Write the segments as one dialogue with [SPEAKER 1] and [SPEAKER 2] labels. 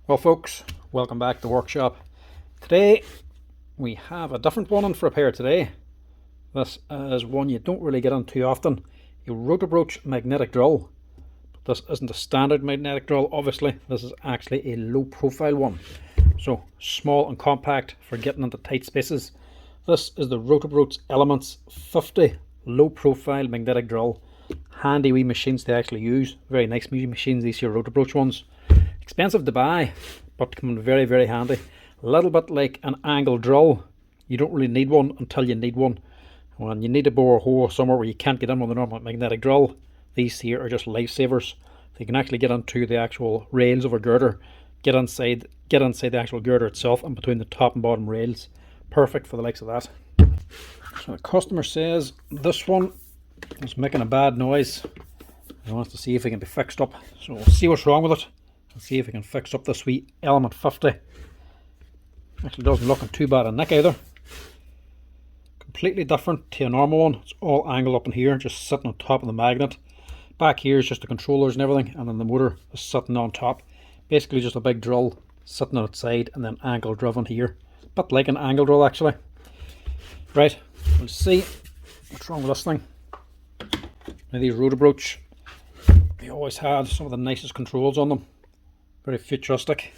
[SPEAKER 1] Well folks, welcome back to the workshop. Today we have a different one on for repair today. This is one you don't really get on too often, a Rotabrooch magnetic drill. But this isn't a standard magnetic drill, obviously. This is actually a low profile one. So small and compact for getting into tight spaces. This is the Rotabrooch Elements 50 low profile magnetic drill. Handy wee machines to actually use. Very nice machines, these here Rotabrooch ones. Expensive to buy, but come in very, very handy. A little bit like an angle drill. You don't really need one until you need one. When you need to bore a hole somewhere where you can't get in with a normal magnetic drill, these here are just lifesavers. They can actually get onto the actual rails of a girder, get inside the actual girder itself and between the top and bottom rails. Perfect for the likes of that. So the customer says this one is making a bad noise. He wants to see if it can be fixed up. So we'll see what's wrong with it. Let's see if we can fix up this wee Element 50. Actually doesn't look too bad a nick either. Completely different to a normal one. It's all angled up in here, just sitting on top of the magnet. Back here is just the controllers and everything, and then the motor is sitting on top. Basically just a big drill sitting on its side and then angle driven here. A bit like an angle drill actually. Right, we'll see what's wrong with this thing. Now these Rotabrooch, they always had some of the nicest controls on them. Very futuristic.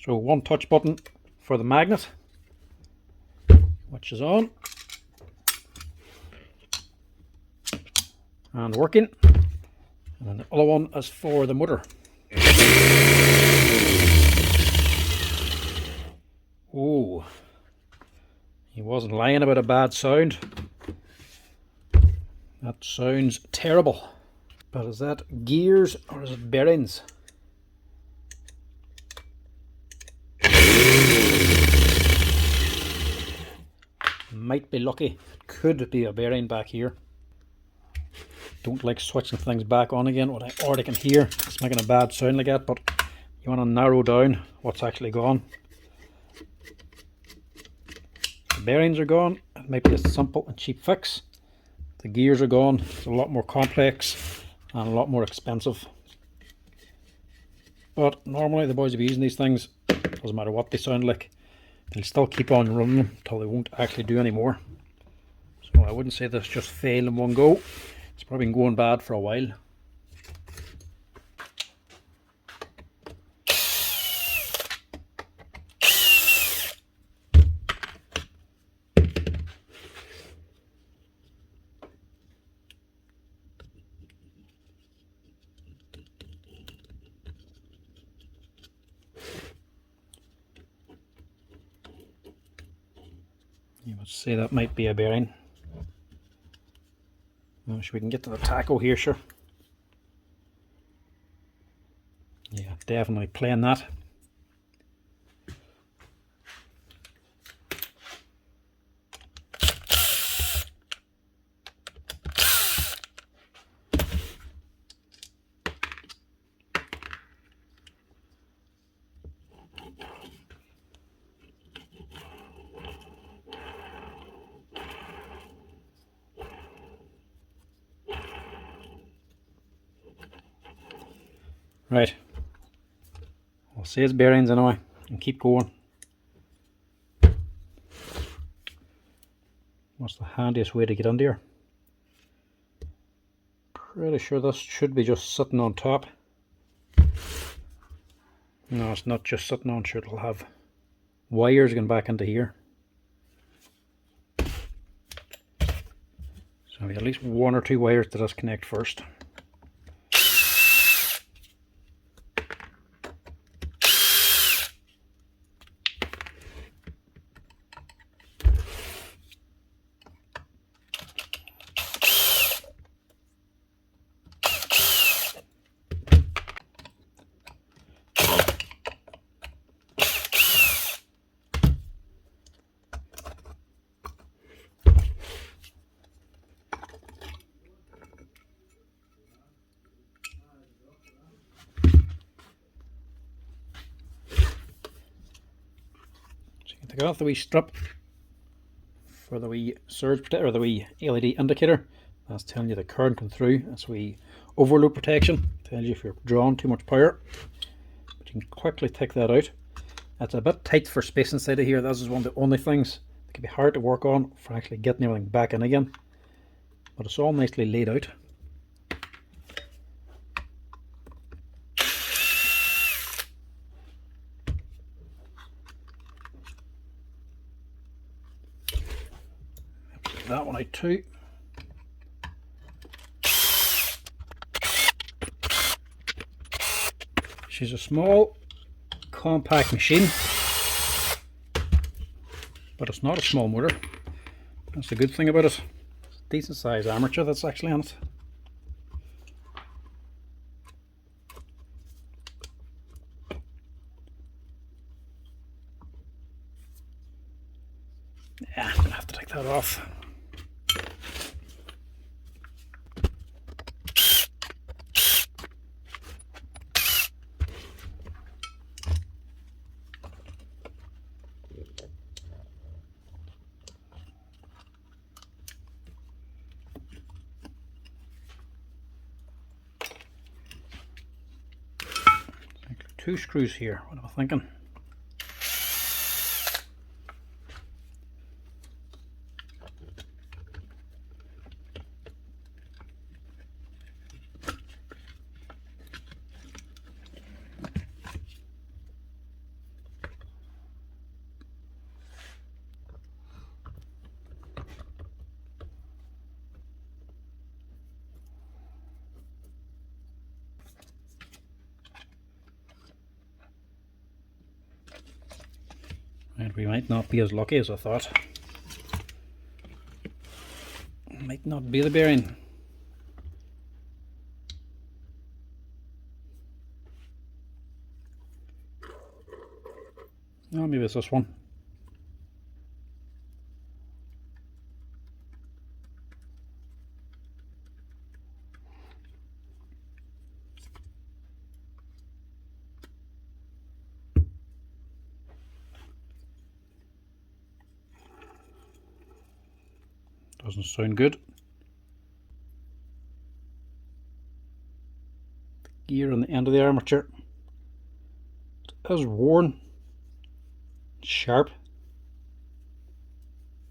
[SPEAKER 1] So one touch button for the magnet, which is on and working, and then the other one is for the motor. Oh, he wasn't lying about a bad sound. That sounds terrible. But is that gears or is it bearings? Might be lucky. Could be a bearing back here. Don't like switching things back on again when I already can hear it's making a bad sound like that, but you want to narrow down what's actually gone. The bearings are gone. It might be a simple and cheap fix. The gears are gone. It's a lot more complex and a lot more expensive. But normally the boys will be using these things. Doesn't matter what they sound like. They'll still keep on running them until they won't actually do any more. So I wouldn't say this just failed in one go. It's probably been going bad for a while. You would say that might be a bearing. Now, we can get to the taco here, sure. Yeah, definitely playing that. Right, we'll say it's bearings anyway and keep going. What's the handiest way to get under here? Pretty sure this should be just sitting on top. No, it's not just sitting on, sure it'll have wires going back into here. So we have at least one or two wires to disconnect first. Take off the wee strip for the wee surge protector, or the wee LED indicator. That's telling you the current come through. That's wee overload protection. Tells you if you're drawing too much power. but you can quickly take that out. It's a bit tight for space inside of here. This is one of the only things that can be hard to work on for actually getting everything back in again, but it's all nicely laid out. Take that one out too. She's a small, compact machine, but it's not a small motor. That's the good thing about it. It's a decent sized armature that's actually on it. Yeah, I'm gonna have to take that off. Two screws here. What am I thinking? And we might not be as lucky as I thought. It might not be the bearing. Oh, maybe it's this one. Doesn't sound good. The gear on the end of the armature, it is worn, sharp,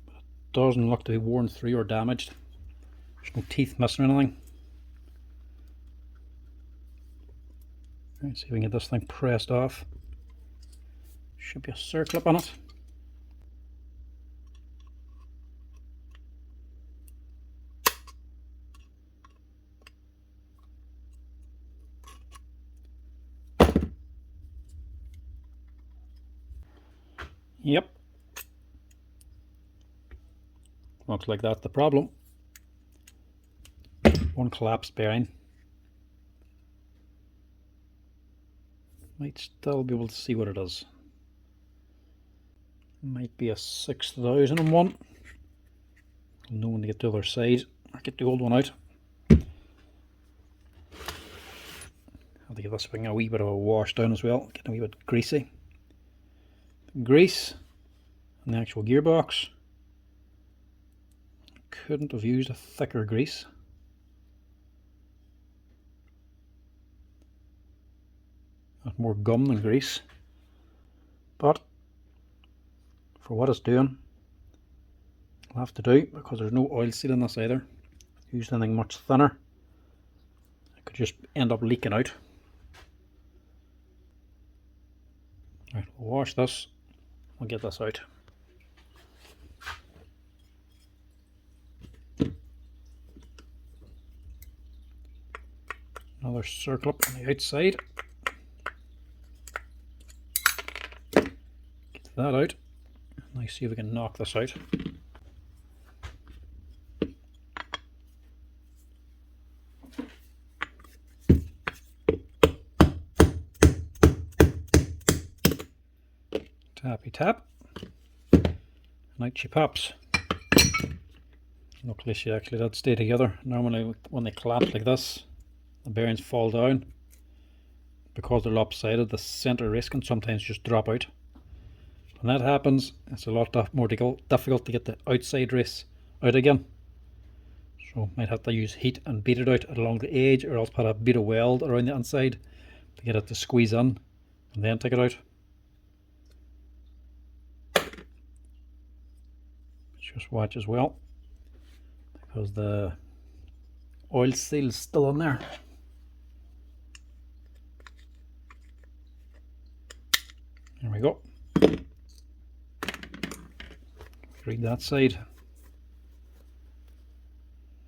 [SPEAKER 1] but it doesn't look to be worn through or damaged. There's no teeth missing or anything. Let's see if we can get this thing pressed off. Should be a circlip on it. Yep. Looks like that's the problem. One collapsed bearing. Might still be able to see what it is. Might be a 6001. I'll know when to get to the other side. I'll get the old one out. Have to give this thing a wee bit of a wash down as well. Getting a wee bit greasy. Grease and the actual gearbox. Couldn't have used a thicker grease. That's more gum than grease, but for what it's doing, I'll have to do, because there's no oil seal in this either. Used anything much thinner, it could just end up leaking out. Right, we'll wash this. We'll get this out. Another circlip on the outside. Get that out. Let's see if we can knock this out. Tappy tap. And out she pops. Luckily she actually did stay together. Normally when they collapse like this, the bearings fall down. Because they're lopsided, the center race can sometimes just drop out. When that happens, it's a lot more difficult to get the outside race out again. So might have to use heat and beat it out along the edge, or else put a bit of weld around the inside to get it to squeeze in. and then take it out. Just watch as well, because the oil seal is still on there. There we go. Read that side.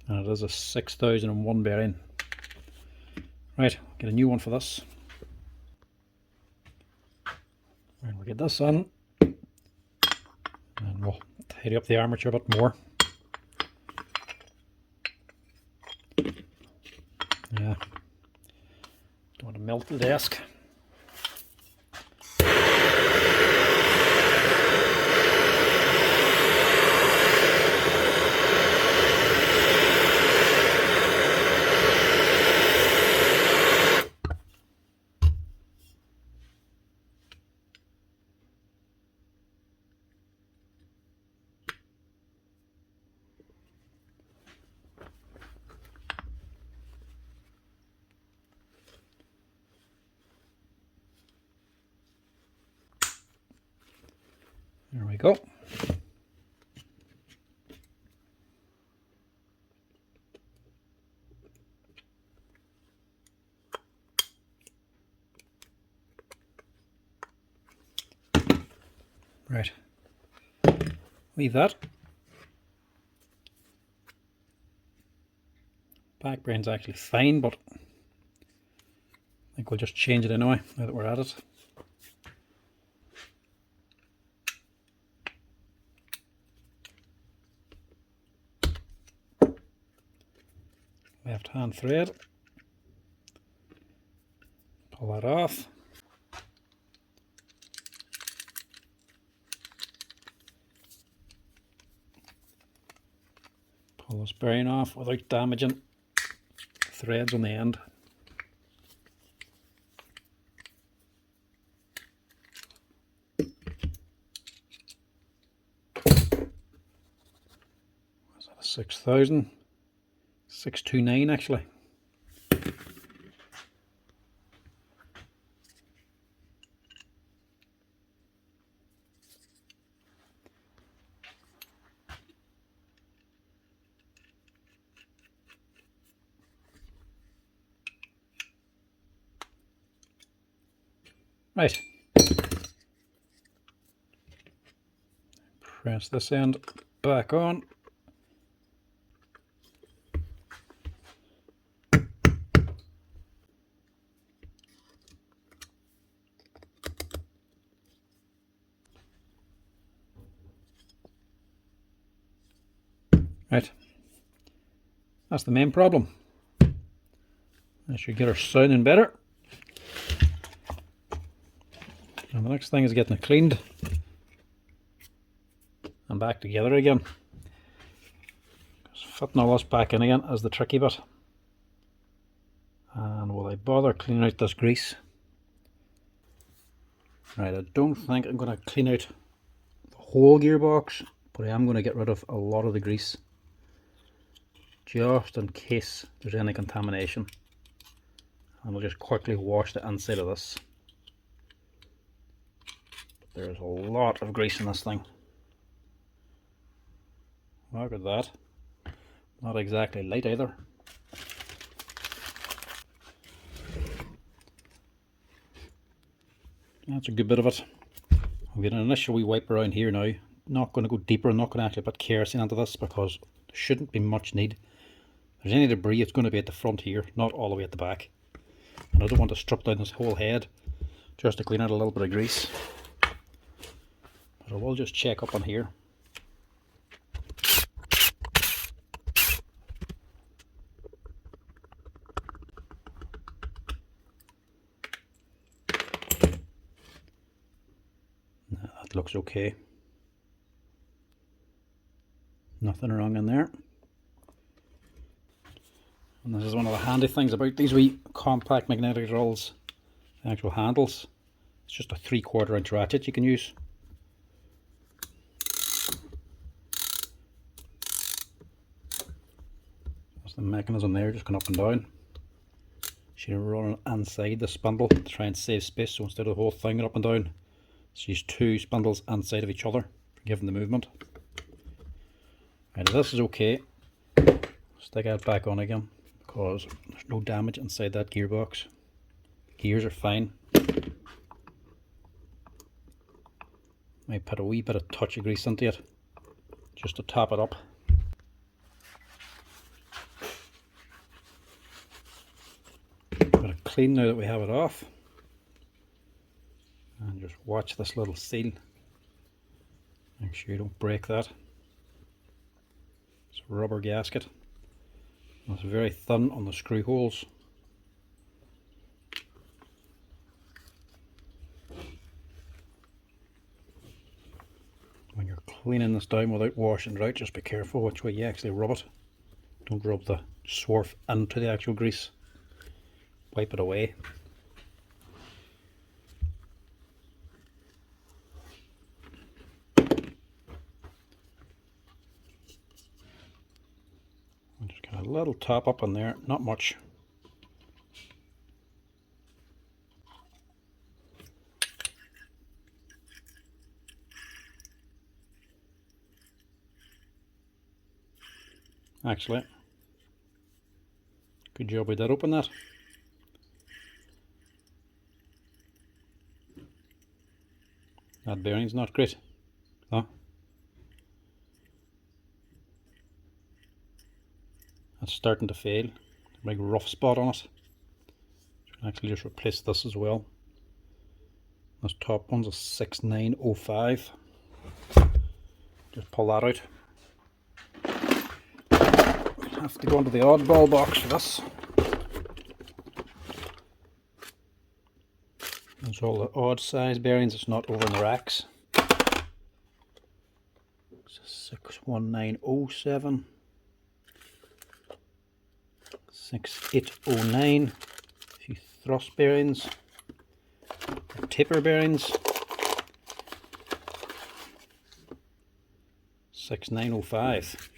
[SPEAKER 1] And it is a 6001 bearing. Right, get a new one for this. And we'll get this on. And we'll tidy up the armature a bit more. Yeah. Don't want to melt the desk. There we go. Right. Leave that. Back bearing's actually fine, but I think we'll just change it anyway now that we're at it. Left hand thread. Pull that off. Pull this bearing off without damaging threads on the end. Was that a 6000? 629 actually. Right. Press this end back on. Right. That's the main problem. I should get her sounding better. And the next thing is getting it cleaned and back together again. Fitting all this back in again is the tricky bit. And will I bother cleaning out this grease? Right, I don't think I'm going to clean out the whole gearbox, but I am going to get rid of a lot of the grease, just in case there's any contamination. And we'll just quickly wash the inside of this. There's a lot of grease in this thing. Look at that. Not exactly light either. That's a good bit of it. I'll get an initial wee wipe around here now. Not going to go deeper. I'm not going to actually put kerosene into this because there shouldn't be much need. If there's any debris, it's going to be at the front here, not all the way at the back. And I don't want to strip down this whole head just to clean out a little bit of grease. But I will just check up on here. That looks okay. Nothing wrong in there. And this is one of the handy things about these wee compact magnetic drills, the actual handles. It's just a 3/4 inch ratchet you can use. That's the mechanism there, just going up and down. She's running inside the spindle to try and save space, so instead of the whole thing going up and down, she's two spindles inside of each other for giving the movement. Right, this is okay. Stick that back on again because there's no damage inside that gearbox. Gears are fine. Might put a wee bit of touch of grease into it just to top it up. Got it clean now that we have it off. And just watch this little seal. Make sure you don't break that. It's a rubber gasket. It's very thin on the screw holes. When you're cleaning this down without washing it out, just be careful which way you actually rub it. Don't rub the swarf into the actual grease. Wipe it away. Just got a little top up in there, not much. Actually, good job we did open that. That bearing's not great. Huh? That's starting to fail. Big rough spot on it. So I can actually just replace this as well. This top one's a 6905. Just pull that out. Have to go into the oddball box for this. There's all the odd size bearings, it's not over in the racks. It's a 61907, 6809, a few thrust bearings, taper bearings, 6905.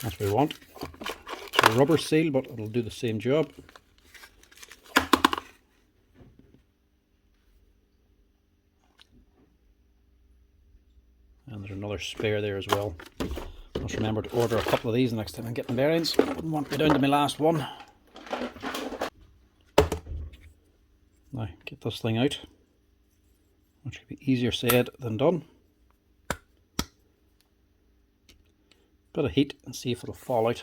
[SPEAKER 1] That's what we want. It's a rubber seal, but it'll do the same job. And there's another spare there as well. Just remember to order a couple of these the next time I'm getting bearings. I wouldn't want to be down to my last one. Now get this thing out, which will be easier said than done. Bit of heat and see if it'll fall out.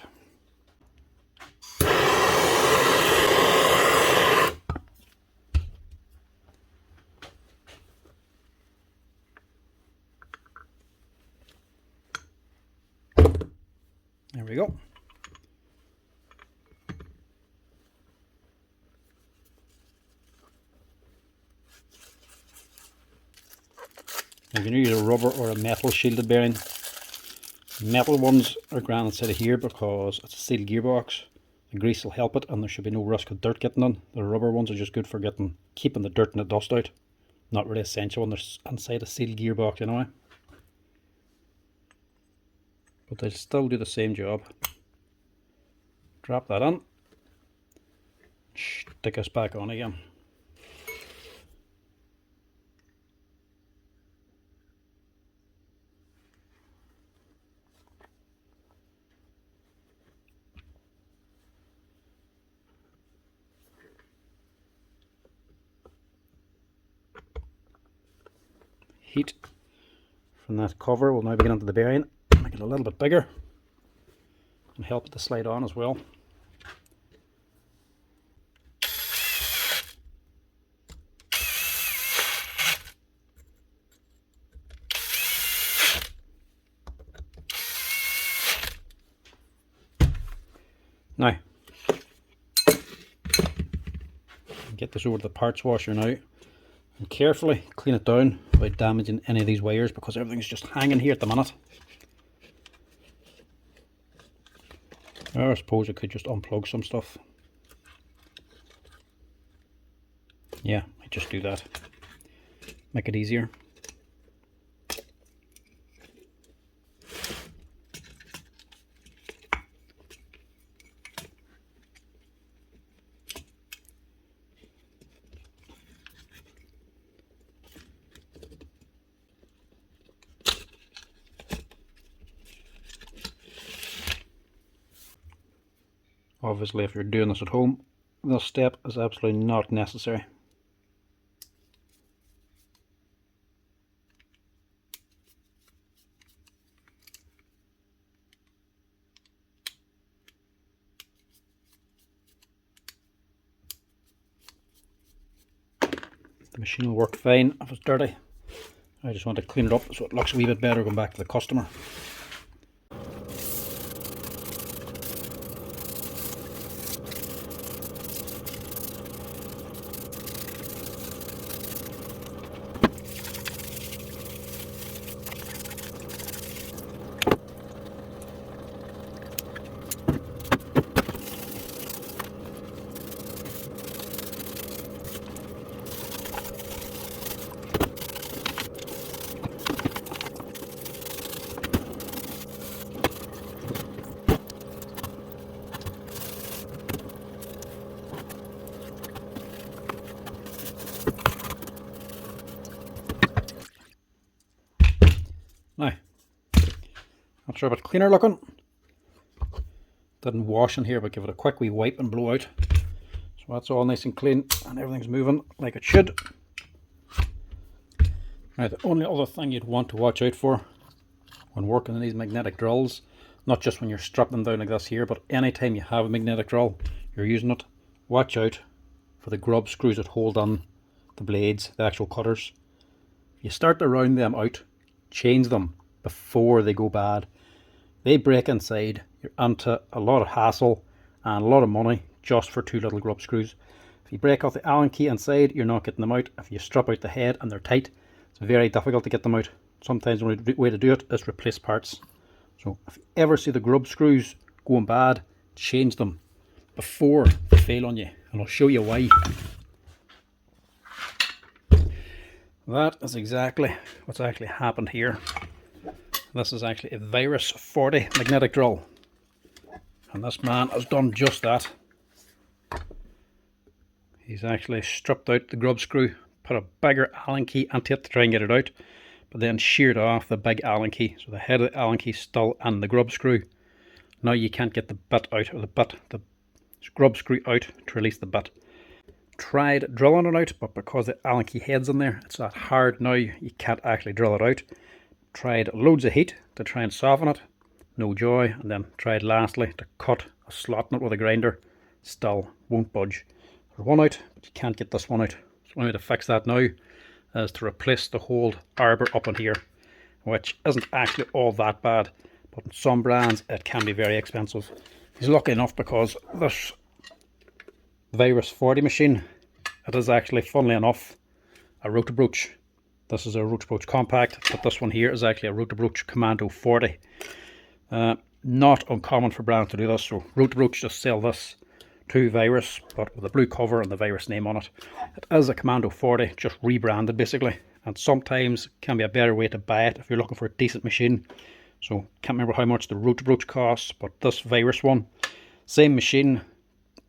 [SPEAKER 1] There we go. Now you can use a rubber or a metal shielded bearing. Metal ones are grand instead of here because it's a sealed gearbox. The grease will help it and there should be no risk of dirt getting in. The rubber ones are just good for keeping the dirt and the dust out. Not really essential when they're inside a sealed gearbox anyway. But they still do the same job. Drop that in. Stick us back on again. Heat from that cover will now be getting into the bearing, make it a little bit bigger and help it to slide on as well. Now, get this over to the parts washer now. And carefully clean it down without damaging any of these wires because everything's just hanging here at the minute. Or I suppose I could just unplug some stuff. Yeah, I just do that. Make it easier. Obviously, if you're doing this at home, this step is absolutely not necessary. The machine will work fine if it's dirty. I just want to clean it up so it looks a wee bit better going back to the customer. Now, that's a bit cleaner looking. Didn't wash in here, but give it a quick wee wipe and blow out. So that's all nice and clean and everything's moving like it should. Now, the only other thing you'd want to watch out for when working on these magnetic drills, not just when you're strapping them down like this here, but anytime you have a magnetic drill, you're using it, watch out for the grub screws that hold on the blades, the actual cutters. If you start to round them out, change them before they go bad. They break inside, you're into a lot of hassle and a lot of money just for two little grub screws. If you break off the Allen key inside, you're not getting them out. If you strip out the head and they're tight, it's very difficult to get them out. Sometimes the only way to do it is replace parts. So if you ever see the grub screws going bad, change them before they fail on you, and I'll show you why. That is exactly what's actually happened here. This is actually a Virus 40 magnetic drill, and this man has done just that. He's actually stripped out the grub screw, put a bigger Allen key into it to try and get it out, but then sheared off the big Allen key, so the head of the Allen key is still in the grub screw. Now you can't get the bit out, or the grub screw out to release the bit. Tried drilling it out, but because the Allen key head's in there, it's that hard now, you can't actually drill it out. Tried loads of heat to try and soften it, no joy, and then tried lastly to cut a slot in it with a grinder, still won't budge. There's one out, but you can't get this one out. So the only way to fix that now is to replace the whole arbor up in here, which isn't actually all that bad, but in some brands it can be very expensive. He's lucky enough because this Virus 40 machine, it is actually, funnily enough, a Rotabrooch. This is a Rotabrooch Compact, but this one here is actually a Rotabrooch Commando 40. Not uncommon for brands to do this, so Rotabrooch just sell this to Virus, but with a blue cover and the Virus name on it. It is a Commando 40, just rebranded basically, and sometimes can be a better way to buy it if you're looking for a decent machine. So can't remember how much the Rotabrooch costs, but this Virus one, same machine,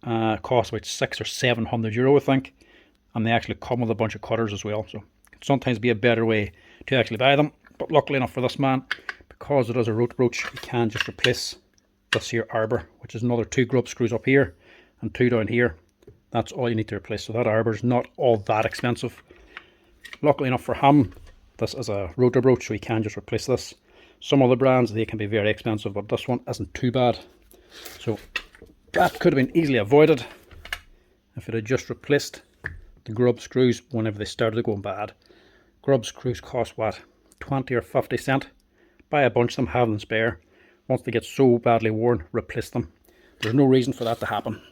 [SPEAKER 1] costs about €600 or €700 I think, and they actually come with a bunch of cutters as well, so it can sometimes be a better way to actually buy them. But luckily enough for this man, because it is a Rotabrooch, you can just replace this here arbor, which is another 2 grub screws up here and 2 down here. That's all you need to replace, so that arbor is not all that expensive. Luckily enough for him, this is a Rotabrooch, so he can just replace this. Some other brands, they can be very expensive, but this one isn't too bad. So that could have been easily avoided if it had just replaced the grub screws whenever they started going bad. Grub screws cost what, 20 or 50 cent? Buy a bunch of them, have them spare. Once they get so badly worn, replace them. There's no reason for that to happen.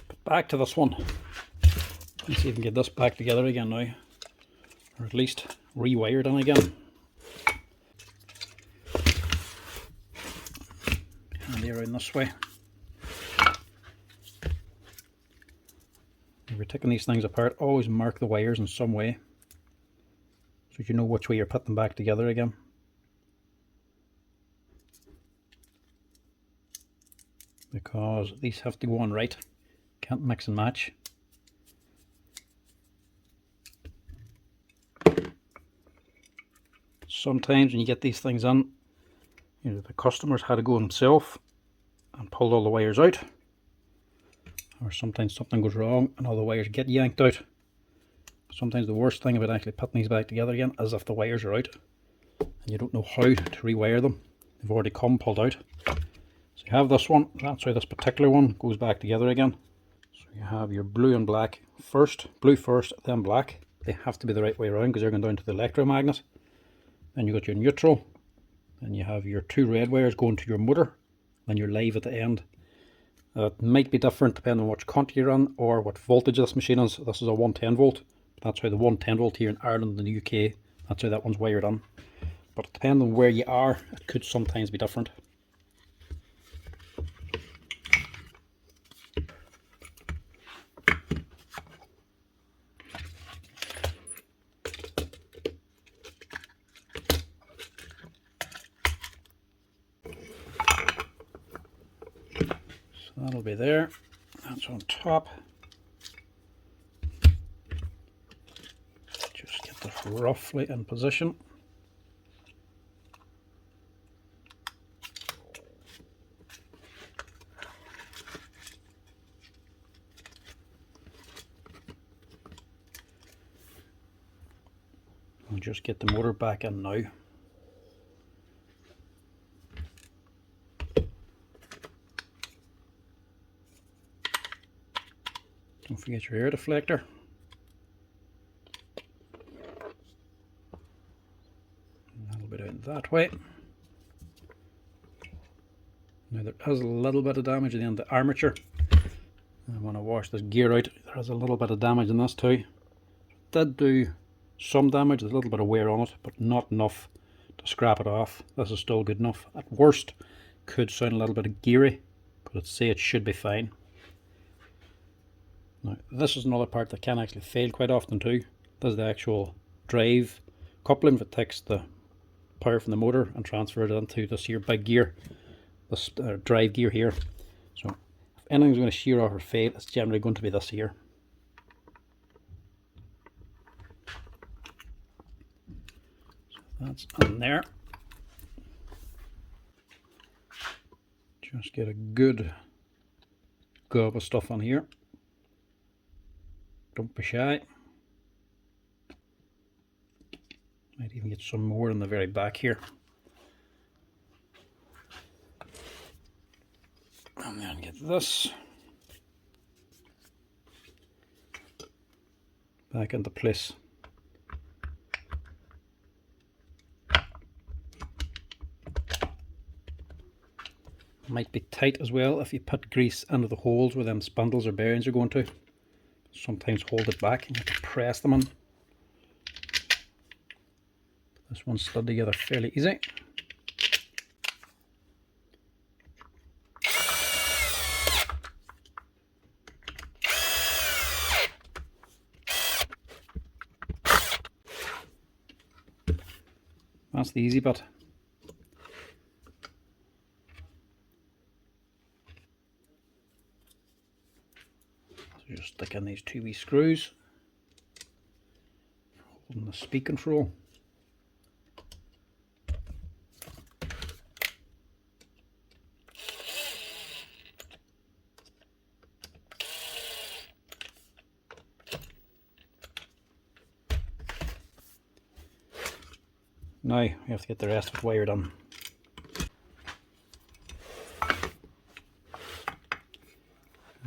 [SPEAKER 1] But back to this one. Let's see if we can get this back together again now, or at least rewired in again. Handy around this way. If you're taking these things apart, always mark the wires in some way, so you know which way you're putting them back together again. Because these have to go on right, can't mix and match. Sometimes when you get these things in, Either the customers had to go themselves and pulled all the wires out, or sometimes something goes wrong and all the wires get yanked out. Sometimes the worst thing about actually putting these back together again is if the wires are out and you don't know how to rewire them. They've already come pulled out. So you have this one, that's how this particular one goes back together again. So you have your blue and black first, blue first, then black. They have to be the right way around because they're going down to the electromagnet. Then you got your neutral, then you have your two red wires going to your motor, then your live at the end. It might be different depending on which country you're in or what voltage this machine is. This is a 110 volt. That's how the 110 volt here in Ireland and the UK, that's how that one's wired in. But depending on where you are, it could sometimes be different. So that'll be there. That's on top. Just get this roughly in position. I'll just get the motor back in now. Don't forget your air deflector. And that'll be down that way. Now there is a little bit of damage in the armature. And when I wash this gear out, there is a little bit of damage in this too. It did do some damage, there's a little bit of wear on it, but not enough to scrap it off. This is still good enough. At worst, could sound a little bit geary, but I'd say it should be fine. Now, this is another part that can actually fail quite often too. This is the actual drive coupling that takes the power from the motor and transfers it into this here big gear, this drive gear here. So if anything's going to shear off or fail, it's generally going to be this here. So that's in there. Just get a good gob of stuff on here. Don't be shy. Might even get some more in the very back here. And then get this back into place. Might be tight as well if you put grease into the holes where them spindles or bearings are going to. Sometimes hold it back and you have to press them in. This one's slid together fairly easy. That's the easy bit. So just stick in these two wee screws, holding the speed control. Now we have to get the rest of it wired on.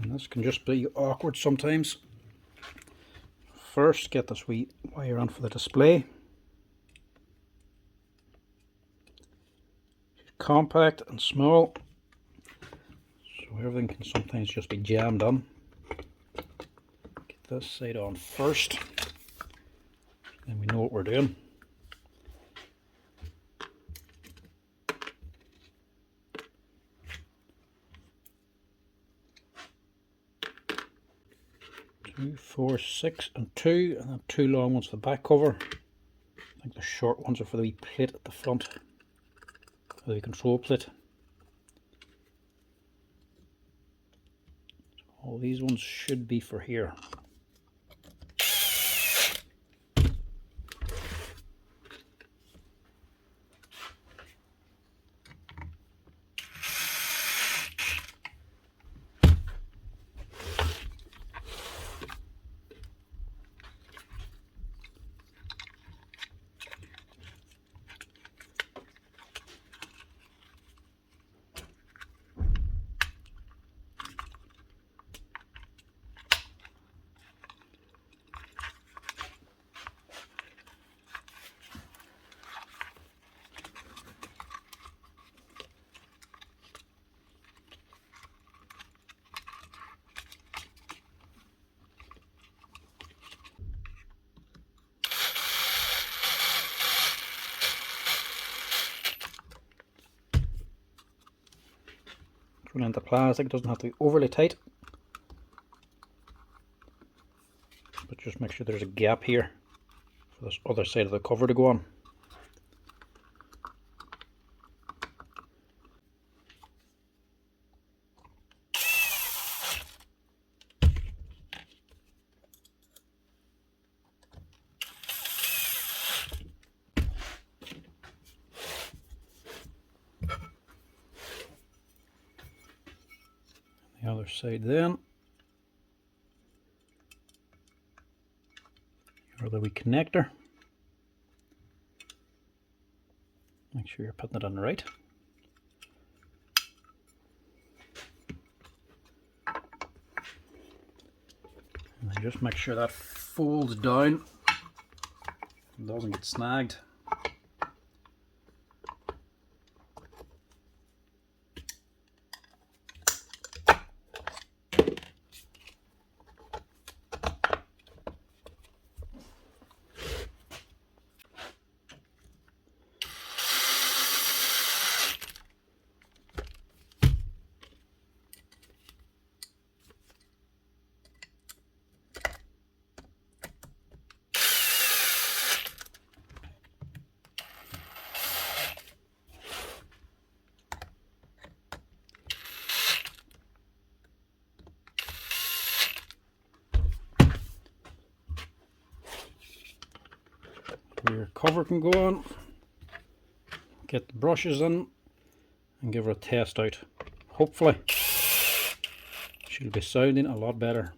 [SPEAKER 1] And this can just be awkward sometimes. First, get this wee wire on for the display. It's compact and small, so everything can sometimes just be jammed on. Get this side on first, then we know what we're doing. Two, 4, 6 and 2, and then 2 long ones for the back cover. I think the short ones are for the wee plate at the front, for the wee control plate. So all these ones should be for here. going into plastic. It doesn't have to be overly tight, but just make sure there's a gap here for this other side of the cover to go on. The other side then. Or the wee connector. Make sure you're putting it on right. And then just make sure that folds down and doesn't get snagged. Your cover can go on, get the brushes in and give her a test out. Hopefully she'll be sounding a lot better.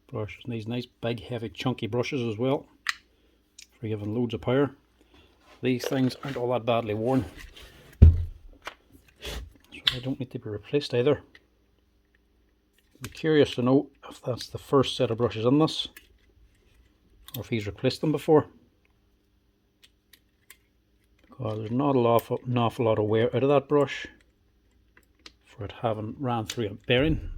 [SPEAKER 1] Brushes, these nice big heavy chunky brushes as well for giving loads of power. These things aren't all that badly worn, so they don't need to be replaced either. I'm curious to know if that's the first set of brushes in this, or if he's replaced them before. Because there's not an awful lot of wear out of that brush for it having ran through a bearing.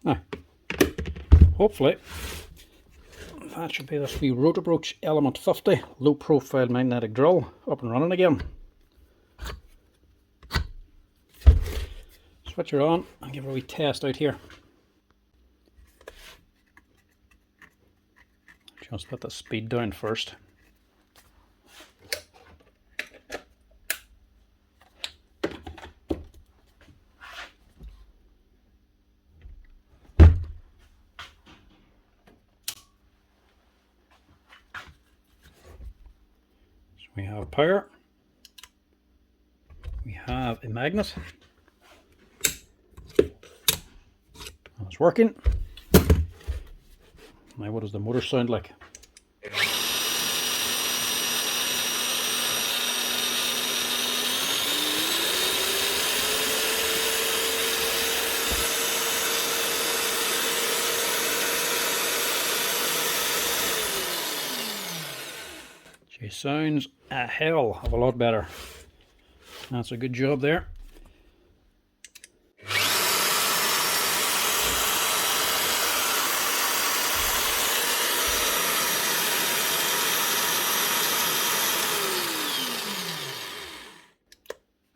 [SPEAKER 1] Now, hopefully that should be this wee Roatabroach Element 50 low profile magnetic drill up and running again. Switch her on and give her a wee test out here. Just put the speed down first. We have power, we have a magnet, it's working. Now what does the motor sound like? She sounds a hell of a lot better. That's a good job there.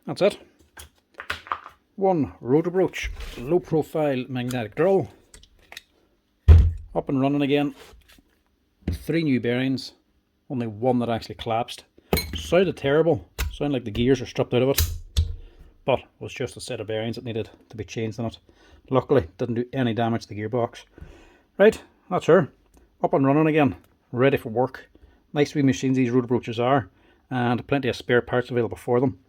[SPEAKER 1] That's it. One Roatabroach low profile magnetic drill. Up and running again. 3 new bearings. Only one that actually collapsed. Sounded terrible. Sounded like the gears are stripped out of it. But it was just a set of bearings that needed to be changed on it. Luckily, didn't do any damage to the gearbox. Right, that's her. Up and running again. Ready for work. Nice wee machines these Roatabroaches are. And plenty of spare parts available for them.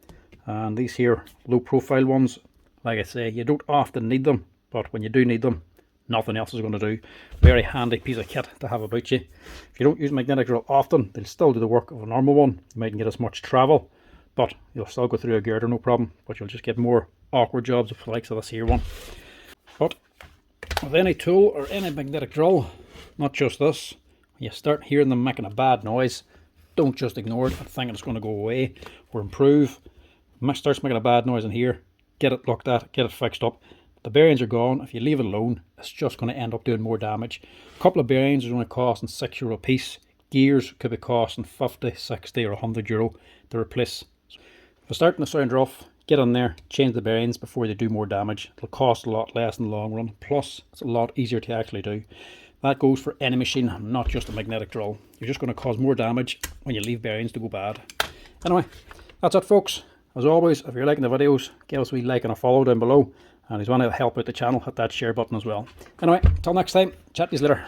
[SPEAKER 1] And these here low profile ones Like I say, you don't often need them, but when you do need them, nothing else is going to do. Very handy piece of kit to have about you. If you don't use magnetic drill often, they'll still do the work of a normal one. You mightn't get as much travel, but you'll still go through a girder, no problem. But you'll just get more awkward jobs with the likes of this here one. But with any tool or any magnetic drill, not just this, when you start hearing them making a bad noise, don't just ignore it and think it's going to go away or improve. When it starts making a bad noise in here, get it looked at, get it fixed up. The bearings are gone. If you leave it alone, it's just going to end up doing more damage. A couple of bearings are only costing €6 a piece. Gears could be costing 50, 60 or 100 euro to replace. If it's starting to sound rough, get in there, change the bearings before they do more damage. It'll cost a lot less in the long run. Plus, it's a lot easier to actually do. That goes for any machine, not just a magnetic drill. You're just going to cause more damage when you leave bearings to go bad. Anyway, that's it folks. As always, if you're liking the videos, give us a wee like and a follow down below. And if you want to help out the channel, hit that share button as well. Anyway, until next time, chat to you later.